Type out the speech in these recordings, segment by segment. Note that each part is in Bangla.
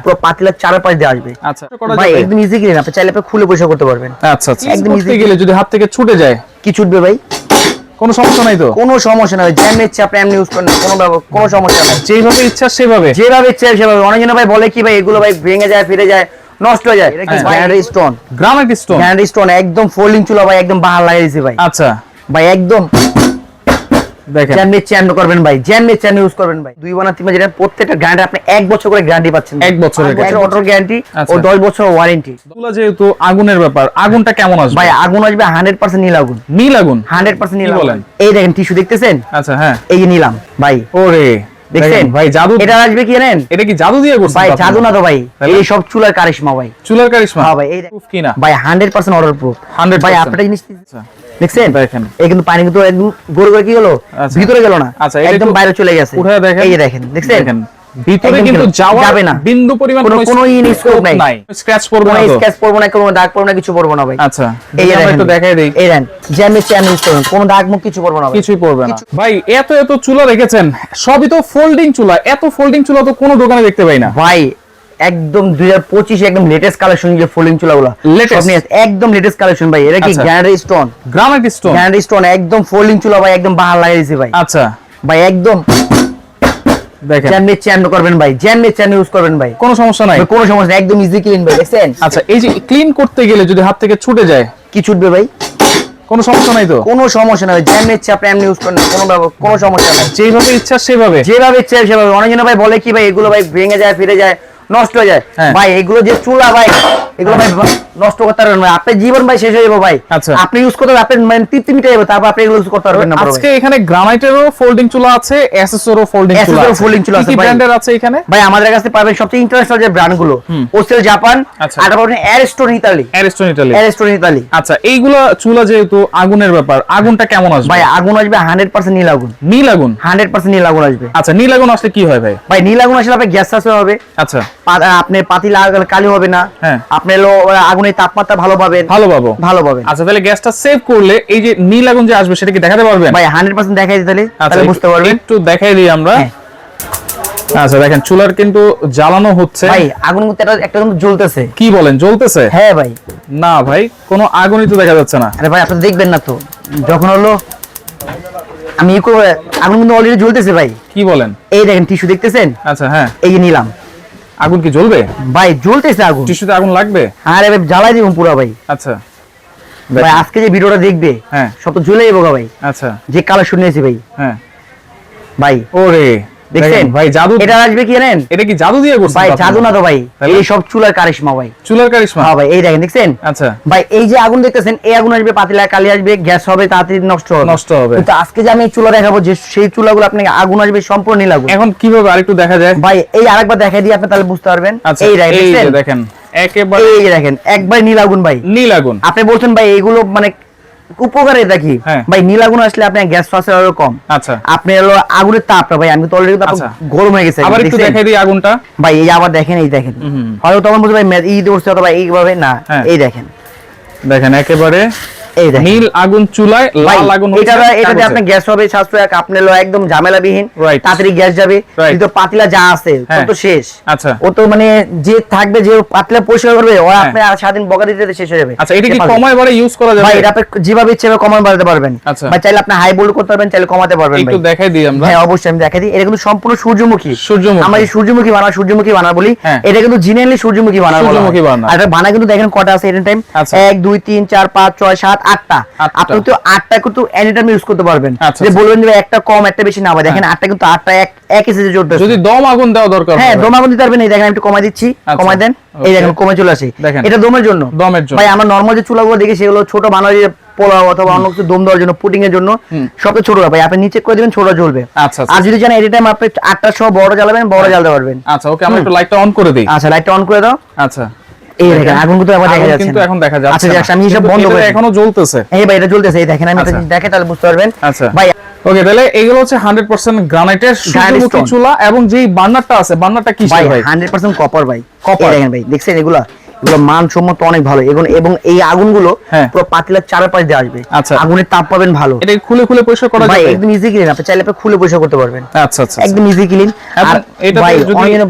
পুরো পাতিলার চারপাশ দিয়ে আসবে। আচ্ছা ভাই একদম ইজি ক্লিন, আপনি চাইলে আপনি খুলে পরিষ্কার করতে পারবেন। আচ্ছা আচ্ছা, একদম ইজি গেলে যদি হাত থেকে ছুটে যায় কি ছুটবে ভাই? কোনো সমস্যা নাই তো? কোনো সমস্যা নাই, যেমন ইচ্ছা আপনি এমনি ইউজ করেন, কোনো সমস্যা নাই, যেভাবে ইচ্ছা সেভাবে, যেভাবে ইচ্ছা সেভাবে। অনেকজন ভাই বলে কি ভাই এগুলো ভাই ভেঙে যায়, ফিরে যায়, নষ্ট হয়ে যায়। এটা কি granite stone? Granite stone, granite stone একদম ফোল্ডিং চুলা ভাই, একদম বাহার লাগিয়ে দিয়েছি ভাই। আচ্ছা ভাই একদম দেখেন যেমনি ইচ্ছা এমনি করবেন ভাই, যেমনি ইচ্ছা এমনি ইউজ করবেন ভাই। 2 বা 3 যেটা প্রত্যেকটা গ্যারান্টি আপনি 1 বছর করে গ্যারান্টি পাচ্ছেন। 1 বছরের অটো গ্যারান্টি ও 10 বছর ওয়ারেন্টি। চুলা যেহেতু আগুনের ব্যাপার, আগুনটা কেমন আসবে ভাই? আগুন আসবে 100% নীল আগুন। নীল আগুন 100% নীল বলেন? আগুন। এই দেখেন টিস্যু দেখতেছেন? আচ্ছা হ্যাঁ, এই যে নিলাম ভাই। ওরে দেখছেন ভাই জাদু। এটা আসবে কি জানেন? এটা কি জাদু দিয়ে করছেন ভাই? জাদু না তো ভাই, তাহলে? এই সব চুলার কারিশমা ভাই। চুলার কারিশমা? হ্যাঁ ভাই, এই প্রুফ কি না ভাই 100% অর্ডার প্রুফ। 100% ভাই আপনারা জিনিস আচ্ছা দেখছেন? দেখেন এই কিন্তু পানি কিন্তু একদম গড় গড়ে কি হলো, আচ্ছা। ভিতরে গেল না, আচ্ছা, এটা একদম একটু বাইরে চলে গেছে। উঠায় দেখেন, এই যে দেখেন, দেখছেন? দেখেন ভিতরে একদম কিন্তু যাবে না, বিন্দু পরিমাণ কোনো স্কোপ নাই, স্ক্র্যাচ পড়বে না, কোনো স্ক্র্যাচ পড়বে না, কোনো দাগ পড়বে না, কিছু পড়বে না ভাই। আচ্ছা এই আমরা দেখেন, একটু দেখাই দেই। এই দেন জ্যামে চ্যাম ইউজ করুন, কোনো দাগ মুখ কিছু পড়বে না ভাই, কিছুই পড়বে না ভাই। এত এত চুলা রেখেছেন, সবই তো ফোল্ডিং চুলা। এত ফোল্ডিং চুলা তো কোনো দোকানে দেখতে পাই না ভাই। একদম 2025 একদম লেটেস্ট কালেকশন, যে ফোল্ডিং চুলাগুলো লেটেস্ট, একদম লেটেস্ট কালেকশন ভাই। এটা কি granite stone? Granite stone, granite stone একদম ফোল্ডিং চুলা ভাই, একদম বাহার লাগিয়ে দিয়েছি ভাই। আচ্ছা ভাই একদম দেখেন জ্যামে চ্যাম করবেন ভাই, জ্যামে চ্যাম ইউজ করবেন ভাই, কোনো সমস্যা নাই, কোনো সমস্যা নাই, একদম ইজি ক্লিন ভাই। দেখছেন? আচ্ছা এই যে ক্লিন করতে গেলে যদি হাত থেকে ছুটে যায় কি ছুটবে ভাই? কোনো সমস্যা নাই তো? কোনো সমস্যা নাই, যেমন ইচ্ছা আপনি এমনি ইউজ করেন, কোনো সমস্যা নাই, যেভাবে ইচ্ছা সেভাবে, যেভাবে ইচ্ছা সেভাবে। অনেকজন ভাই বলে কি ভাই এগুলো ভাই ভেঙে যায়, ফিরে যায়, নষ্ট হয়ে যায়। ভাই এগুলো যে চুলা ভাই, এগুলো ভাই নষ্ট করতে পারবেন না, আপনার জীবন ভাই শেষ হয়ে যাবে ভাই। আচ্ছা আপনি ইউজ করতে আপনি মানে তৃপ্তি মিটে যাবে, তারপর আপনি এগুলো ইউজ করতে পারবেন না। আজকে এখানে গ্রানাইটেরও ফোল্ডিং চুলা আছে, এসএসএরও ফোল্ডিং চুলা আছে। ফোল্ডিং চুলা আছে কি ভাই। ব্র্যান্ডের আছে এখানে? ভাই আমাদের কাছে পাবেন সবচেয়ে ইন্টারন্যাশনাল যে ব্র্যান্ড গুলো, ওসেল জাপান, আর পাবেন Airstone Italy. Airstone Italy, Airstone Italy. আচ্ছা এইগুলা চুলা যেহেতু আগুনের ব্যাপার, আগুনটা কেমন আসবে ভাই? আগুন আসবে 100% নীল আগুন। নীল আগুন 100% নীল আগুন আসবে। আচ্ছা নীল আগুন আসলে কি হয় ভাই? ভাই নীল আগুন আসলে আপনার গ্যাস সাসপেন্ড হবে। আচ্ছা আপনি পাতিল কালি হবে না, হ্যাঁ। আপনি আগুনের তাপমাত্রা ভালো পাবেন, ভালো পাবেন। আচ্ছা তাহলে গ্যাসটা সেভ করলে এই যে নীল আগুন যে আসবে সেটা কি দেখাতে পারবেন? ভাই 100% দেখাই দিতে তাহলে বুঝতে পারবেন। একটু দেখাই দিই আমরা। আচ্ছা দেখেন চুলার কিন্তু জ্বালানো হচ্ছে ভাই, আগুন কিন্তু একটা কিন্তু জ্বলতেছে। কি বলেন জ্বলতেছে? হ্যাঁ ভাই। না ভাই কোনো আগুনই তো দেখা যাচ্ছে না। আরে ভাই আপনি দেখবেন না তো, যখন হলো আমি আগুন কিন্তু অলরেডি জ্বলতেছে ভাই। কি বলেন? এই দেখেন টিস্যু দেখতেছেন? আচ্ছা হ্যাঁ, এই যে নিলাম। আগুন কি জ্বলবে ভাই? জ্বলতেছে আগুন। টিস্যুতে আগুন লাগবে? আরে ভাই জ্বালাই দিব পুরো ভাই। আচ্ছা ভাই আজকে যে ভিডিওটা দেখবে হ্যাঁ সব তো জ্বলে যাবো ভাই। আচ্ছা যে কালেকশন নিয়েছি ভাই। হ্যাঁ ভাই ওরে দেখছেন ভাই জাদু। এটা আসবে কি জানেন? এটা কি জাদু দিয়ে করছেন ভাই? জাদু না তো ভাই, তাহলে? এই সব চুলার কারিশমা ভাই। চুলার কারিশমা? হ্যাঁ ভাই, এই দেখেন, দেখছেন? আচ্ছা ভাই এই যে আগুন দেখতেছেন, এই আগুন আসবে পাতিলা কালি আসবে, গ্যাস হবে, তাড়াতাড়ি নষ্ট হবে। কিন্তু আজকে যে আমি চুলা দেখাবো, যে সেই চুলাগুলো আপনাকে আগুন আসবে সম্পূর্ণ নীল আগুন। এখন কিভাবে আরেকটু দেখা যায় ভাই এই আরেকবার দেখাই দিই, আপনি তাহলে বুঝতে পারবেন। আচ্ছা এই যে দেখেন একেবারে, এই যে দেখেন একবার নীল আগুন ভাই, নীল আগুন। আপনি বলছেন ভাই এগুলো মানে উপকারে দেখি ভাই, নীল আগুন আসলে আপনার গ্যাস ফাসের আরো কম। আচ্ছা আপনি হলো আগুনের তাপটা ভাই, আমি তো অলরেডি গরম হয়ে গেছে। আবার একটু দেখাই দিই আগুনটা ভাই, এই আবার দেখেন, এই দেখেন, হয়তো তখন বলছে ভাই এই দৌড়ছে অথবা এইভাবে না, এই দেখেন, দেখেন একেবারে এই দেখেন নীল আগুন চুলায়, লাল আগুন হচ্ছে। এটাতে আপনি গ্যাস হবে সাশ্রয়, আপনি হলো একদম ঝামেলাবিহীন, তাড়াতাড়ি গ্যাস যাবে। কিন্তু পাতিলা যা আছে তত শেষ। আচ্ছা ও তো মানে যে থাকবে, যে পাতিলা পরিষ্কার করবে, ও আপনি আর সারাদিন বকা দিতে শেষ হয়ে যাবে। আচ্ছা এটা কি কমায় বাড়ে ইউজ করা যাবে? ভাই এটা আপনি যেভাবে ইচ্ছে কমায় বাড়াতে পারবেন। ভাই চাইলে আপনি হাই বোল্ড করতে পারবেন, চাইলে কমাতে পারবেন। একটু দেখাই দিই আমরা। হ্যাঁ অবশ্যই আমি দেখাই দিই। এটা কিন্তু সম্পূর্ণ সূর্যমুখী। আমরা এই সূর্যমুখী বানা বলি, এটা কিন্তু জিনিয়ালি সূর্যমুখী বানা বলা হয়। আর এটা বানা কিন্তু দেখেন কটা আছে এনি টাইম, 1 2 3 4 5 6 7 8টা। আপনি তো 8টা কিন্তু এনি টাইম ইউজ করতে পারবেন। যে বলবেন যে একটা কম একটা বেশি না, ভাই দেখেন 8টা কিন্তু 8টা এক এসে জ্বলতেছে। যদি দম আগুন দেওয়া দরকার, হ্যাঁ দম আগুন দিতে পারবেন। এই দেখেন আমি একটু কমাই দিচ্ছি, কমাই দেন, এই দেখেন কমে চলে আসে। এটা দমের জন্য। ভাই আমরা নরমাল যে চুলাগুলো দেখি সেগুলো ছোট বানানো, পোলাও অথবা অন্য কিছু দম দেওয়ার জন্য, পুডিং এর জন্য সবচেয়ে ছোট ভাই, আপনি নিচে করে দিবেন, ছোট জ্বলবে। আর যদি চান এনি টাইম আপনি 8টার সহ বড় জ্বালাবেন, বড় জ্বালতে পারবেন। আচ্ছা ওকে, আমরা একটু লাইটটা অন করে দেই। আচ্ছা লাইটটা অন করে দাও। আচ্ছা এই দেখেন আগুন কিন্তু আবার দেখা যাচ্ছে, কিন্তু এখন দেখা যাচ্ছে। আচ্ছা আমি সব বন্ধ করে, এখনো জ্বলতেছে। এই ভাই এটা জ্বলতেছে, এই দেখেন আমি এটা দেখে তাহলে বুঝতে পারবেন। আচ্ছা ভাই ওকে, তাহলে এগুলো হচ্ছে 100% গ্রানাইটের সূর্যমুখী চুলা। এবং যেই বার্নারটা আছে, বার্নারটা কি ভাই? 100% কপার ভাই। কপার দেখেন ভাই, দেখছেন এগুলা এগুলো মানসম্মত অনেক ভালো এবং এই আগুনগুলো পুরো পাতিলার চারপাশ দিয়ে আসবে। আগুনের তাপ পাবেন ভালো। এটা খুলে খুলে পরিষ্কার করা যাবে? একদম ইজি ক্লিন, আপনি চাইলে আপনি খুলে পরিষ্কার করতে পারবেন। আচ্ছা আচ্ছা, একদম ইজি ক্লিন। আর এটা যদি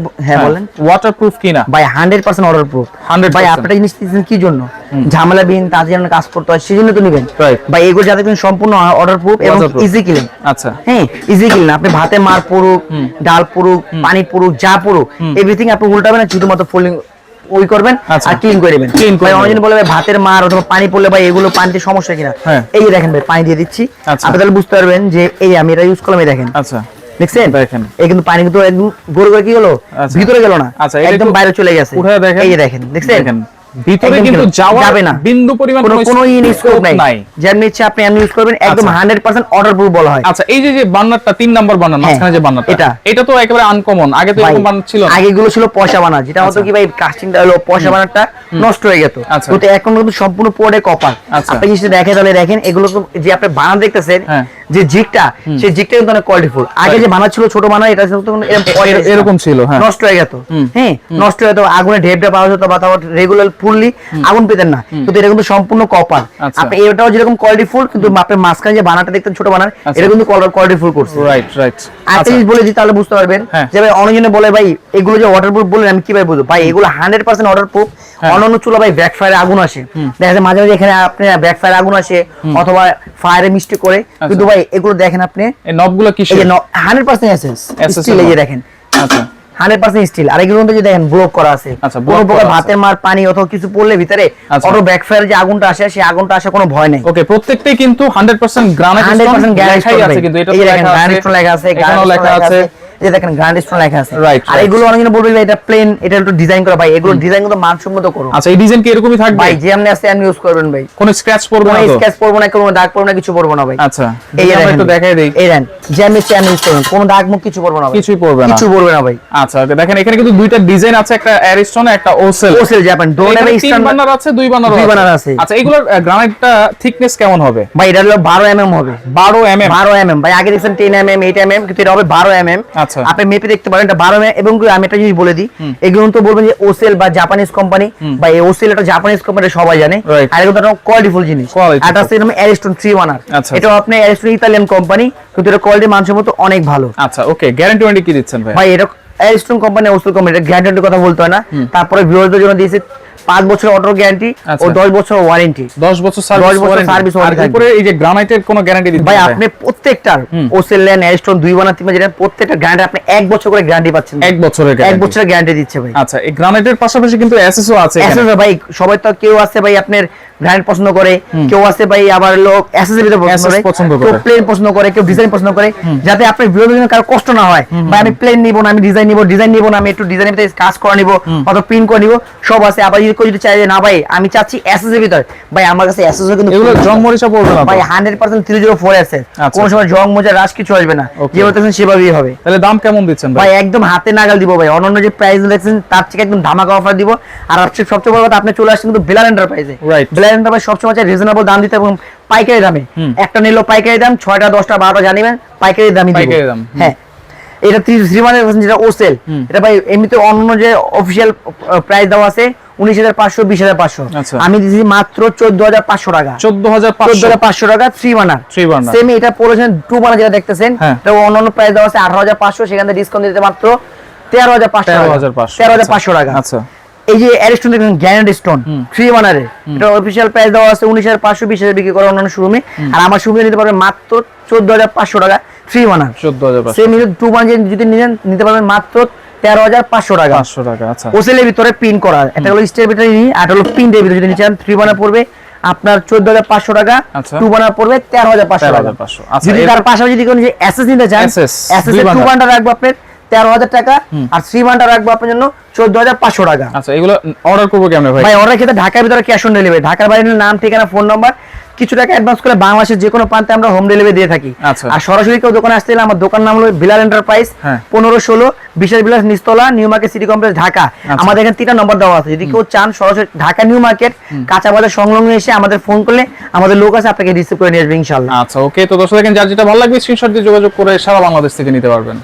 হ্যাঁ বলেন, ওয়াটারপ্রুফ কিনা? ভাই 100% ওয়াটারপ্রুফ। ভাই আপনারা জিনিস দিচ্ছেন কি জন্য? ঝামেলাবিহীন তার জন্য কাজ করতে হয়, সেজন্য তো নেবেন ভাই। এগুলো যাতে সম্পূর্ণ ওয়াটারপ্রুফ এবং ইজি ক্লিন। আচ্ছা হ্যাঁ, ইজি ক্লিন। আপনি ভাতে মার পুরুক, ডাল পুরুক, পানি পুরুক, যা পুরুক এভরিথিং আপনি উল্টাবেন না, শুধুমাত্র ফোল্ডিং ওই করবেন আর ক্লিন করে দিবেন। ভাই অনেকজন বলে ভাই ভাতের মার অথবা পানি পড়লে ভাই এগুলো পানিতে সমস্যা কিনা। এই যে দেখেন ভাই পানি দিয়ে দিচ্ছি, আপনি তাহলে বুঝতে পারবেন যে এই আমি এটা ইউজ করলাম। এই দেখেন, আচ্ছা দেখছেন, এই কিন্তু পানি কিন্তু একদম গড় গড়ে কি হলো, ভিতরে গেল না, একদম বাইরে চলে গেছে। এই যে দেখেন, দেখছেন ভিতরে কিন্তু যাবে না, বিন্দু পরিমাণ কোনো স্কোপ নাই। যেমন ইচ্ছা আপনি এমনি ইউজ করবেন, একদম 100% ওয়াটারপ্রুফ বলা হয়। আচ্ছা, এই যে বার্নারটা 3 নাম্বার বার্নার মাঝখানে যে বার্নারটা, এটা তো একেবারে আনকমন। আগে তো এরকম বার্নার ছিল না। আগে এগুলো ছিল পয়সা বার্নার, যেটা হতো কি ভাই কাস্টিংটা হলো পয়সা বার্নারটা নষ্ট হয়ে যেত। কিন্তু এখন কিন্তু সম্পূর্ণ পোড়ে কপার। আপনি জিনিসটা দেখে তাহলে দেখেন, এগুলো যে আপনি বার্নার দেখতেছেন, যে জিগটা, সেই জিগটা কিন্তু অনেক কোয়ালিটিফুল। আগে যে বার্নার ছিল ছোট বার্নার, এটা এরকম ছিল, নষ্ট হয়ে যেত। হ্যাঁ, নষ্ট হয়ে যেত, আগুনে ঢেপটা পাওয়া যেত, বা তারপর রেগুলার ফুললি আগুন পেতেন না। কিন্তু এটা কিন্তু সম্পূর্ণ কপার। আপনি এটাও যেরকম কোয়ালিটিফুল, কিন্তু আপনি মাঝখানে যে বানারটা দেখতেন ছোট বানার, এটা কিন্তু কোয়ালিটিফুল করছে। Right right. একটা জিনিস বলে দিই তাহলে বুঝতে পারবেন যে ভাই অনেকজনে বলে ভাই এগুলো যে ওয়াটারপ্রুফ বলেন, আমি কিভাবে বুঝবো? ভাই এগুলো 100% ওয়াটারপ্রুফ। অন্যান্য চুলা ভাই ব্যাকফায়ারে আগুন আসে, দেখা যায় মাঝে মাঝে এখানে আপনার ব্যাকফায়ারে আগুন আসে অথবা ফায়ারে মিস্টেক করে। কিন্তু ভাই এগুলো দেখেন আপনি, এই নবগুলো কি 100% এসএস স্টিল, এই যে দেখেন। আচ্ছা, 100% স্টিল। আর এগুলো যে দেখেন ব্লক করা আছে, কোনো প্রকার ভাতের মার পানি অথবা কিছু পড়লে ভিতরে অটো ব্যাকফায়ার যে আগুনটা আসে, সেই আগুনটা আসে কোনো ভয় নেই। ওকে, প্রত্যেকটাই কিন্তু 100% গ্রানাইট স্টোন আছে, কিন্তু এটা গ্রানাইট স্টোন লেখা আছে, এখানেও লেখা আছে, এই দেখেন গ্রানাইট স্টোন লেখা আছে। আর এগুলো অনেকজন বলবে এটা প্লেন, এটা একটু ডিজাইন করা। ভাই এগুলো ডিজাইন কিন্তু মানসম্মত করো। আচ্ছা, এই ডিজাইন কি এরকমই থাকবে? ভাই যে আপনি আছে আপনি ইউজ করবেন ভাই, কোনো স্ক্র্যাচ পড়বে না, স্ক্র্যাচ পড়বে না, কোনো দাগ পড়বে না, কিছু পড়বে না ভাই। আচ্ছা, এই আমরা একটু দেখাই দেই। এই দেন যে আপনি ইউজ করবেন, কোনো দাগ মুখ কিছু পড়বে না, কিছুই পড়বে না, কিছু পড়বে না ভাই। আচ্ছা, ওকে, দেখেন এখানে কিন্তু দুইটা ডিজাইন আছে, একটা এয়ারস্টোন, একটা ওসেল। যে আপনি ডোর এবং তিন বার্নার আছে, দুই বার্নার আছে। আচ্ছা, এগুলোর গ্রানাইটটা থিকনেস কেমন হবে? ভাই এটা হলো 12 mm হবে। 12 mm। ভাই আগে দেখছেন 10 mm 8 mm, কিন্তু এটা হবে 12 mm। আচ্ছা, আপনি মেপে দেখতে পারেন এটা 12 mm। এবং আমি একটা জিনিস বলে দিই, এগুলো তো বলবেন যে ওসেল বা জাপানিজ কোম্পানি, বা এই ওসেল এটা জাপানিজ কোম্পানি, সবাই জানে। আর এগুলো একটা কোয়ালিটিফুল জিনিস। এটা আছে এরকম এয়ারস্টোন 3 বার্নার। এটা আপনি এয়ারস্টোন ইতালিয়ান কোম্পানি, কিন্তু এটা কোয়ালিটি মানসম্মত অনেক ভালো। আচ্ছা, ওকে, গ্যারান্টি ওয়ারেন্টি কি দিচ্ছেন ভাই? ভাই এটা এয়ারস্টোন কোম্পানি, ওসেল কোম্পানি, এটা গ্যারান্টির কথা বলতে হয় না। তারপরে ভিউয়ারদের জন্য দিয়েছে 5 বছর অটো গ্যারান্টি ও 10 বছর ওয়ারেন্টি। 10 বছর সার্ভিস ওয়ারেন্টি। আর উপরে এই যে গ্রানাইটের কোনো গ্যারান্টি দিতে ভাই আপনি প্রত্যেকটার ওসেলেন এয়ারস্টোন 2 বানা 3 যেটা প্রত্যেকটা গ্যারান্টি আপনি 1 বছর করে গ্যারান্টি পাচ্ছেন। 1 বছরের গ্যারান্টি, 1 বছরের গ্যারান্টি দিচ্ছে ভাই। আচ্ছা, এই গ্রানাইটের পাশাপাশি কিন্তু এসএসও আছে। এসএস ভাই সবাই তো, কেউ আছে ভাই আপনার গ্রানাইট পছন্দ করে, কেউ আছে ভাই আবার লোক এসএস এর ভিতরে পছন্দ করে, কেউ প্লেন পছন্দ করে, কেউ ডিজাইন পছন্দ করে। যাতে আপনার ভিউয়ারদের জন্য কারো কষ্ট না হয়, ভাই আমি প্লেন নিব না, আমি ডিজাইন নিব না, আমি একটু ডিজাইনের ভিতরে কাজ করে নিব অথবা প্রিন্ট করে নিব, সব আছে। আবার যদি চাই যে না ভাই আমি চাচ্ছি এসএস এর ভিতরে, ভাই আমার কাছে এসএস কিন্তু এগুলো জং মরিচা পড়বে না ভাই। 100% 304 আছে, কোন সময় জং মোজা রাশ কিছু আসবে না, যে বলতেছেন সেভাবেই হবে। তাহলে দাম কেমন দিচ্ছেন ভাই? একদম হাতে নাগাল দিব ভাই। অন্যান্য যে প্রাইস দেখছেন তার থেকে একদম ধামাকা অফার দিব। আর সবচেয়ে বড় কথা, আপনি চলে আসছেন কিন্তু বেলাল এন্টারপ্রাইজে। বেলাল এন্টারপ্রাইজ সবসময় রিজনেবল দাম দিতে এবং পাইকারি দামে। একটা নিলো পাইকারি দাম 6টা 10টা 12টা জানিবেন পাইকারি দামই দিব। হ্যাঁ, এটা 3 মানে যেটা ওসেল, এটা ভাই এমনিতে অন্য যে অফিশিয়াল প্রাইস দেওয়া আছে 19,500 20,500, আমি দিছি মাত্র 14,500 টাকা। 14,500 টাকা 3 বানার। সেম এটা পড়েছেন 2 বানার যেটা দেখতেছেন, এটা অন্য প্রাইস দেওয়া আছে 18,500, সেখান থেকে ডিসকাউন্ট দিতে মাত্র 13,500 টাকা। আচ্ছা, এই যে এয়ারস্টোন দেখেন গ্রানাইট স্টোন 3 বানারে, এটা অফিশিয়াল প্রাইস দেওয়া আছে 19,500 20,000 বিক্রি করে অন্যান্য শোরুমে। আর আমার শোরুমে নিতে পারবেন মাত্র 14,500 টাকা 3 বানার। 14,500। সেম 2 বানার যদি নিতে পারবেন মাত্র 13,500 টাকা। 500 টাকা। আচ্ছা, ওসেলের ভিতরে পিন করা, এটা হলো স্টের ভিতরে, আর হলো প্রিন্টের ভিতরে যদি নিচে 3 বানার পড়বে আপনার 14,500 টাকা, 2 বানার পড়বে 13,500 টাকা। যদি তার পাশাপাশি যদি কোনো এসএস নিতে চান, এসএস এর 2 বানার রাখবো আপনার 13,000 টাকা, আর 3 বানার রাখবো আপনার জন্য 14,500 টাকা। আচ্ছা, এগুলো অর্ডার করব কেমনে ভাই? ভাই অর্ডার ক্ষেত্রে ঢাকার ভিতরে ক্যাশ অন ডেলিভারি, ঢাকার বাইরে নাম ঠিকানা ফোন নাম্বার কিছু টাকা অ্যাডভান্স করে বাংলাদেশের যে কোনো প্রান্তে আমরা হোম ডেলিভারি দিয়ে থাকি। আর সরাসরি কেউ দোকানে আসতে হলে আমার দোকান নাম হলো বিলাল এন্টারপ্রাইজ, 1516 বিশাল বিলাস নিস্তলা, New Market City Complex, Dhaka. আমাদের এখানে 3টা নম্বর দেওয়া আছে, যদি কেউ চান সরাসরি ঢাকা নিউ মার্কেট কাঁচা বাজার সংলগ্ন এসে আমাদের ফোন করলে আমাদের লোক আছে আপনাকে রিসিভ করে নিয়ে আসবে ইনশাআল্লাহ। আচ্ছা, ওকে, তো দর্শক দেখেন যার যেটা ভালো লাগবে স্ক্রিনশট দিয়ে যোগাযোগ করে সারা বাংলাদেশ থেকে নিতে পারবেন।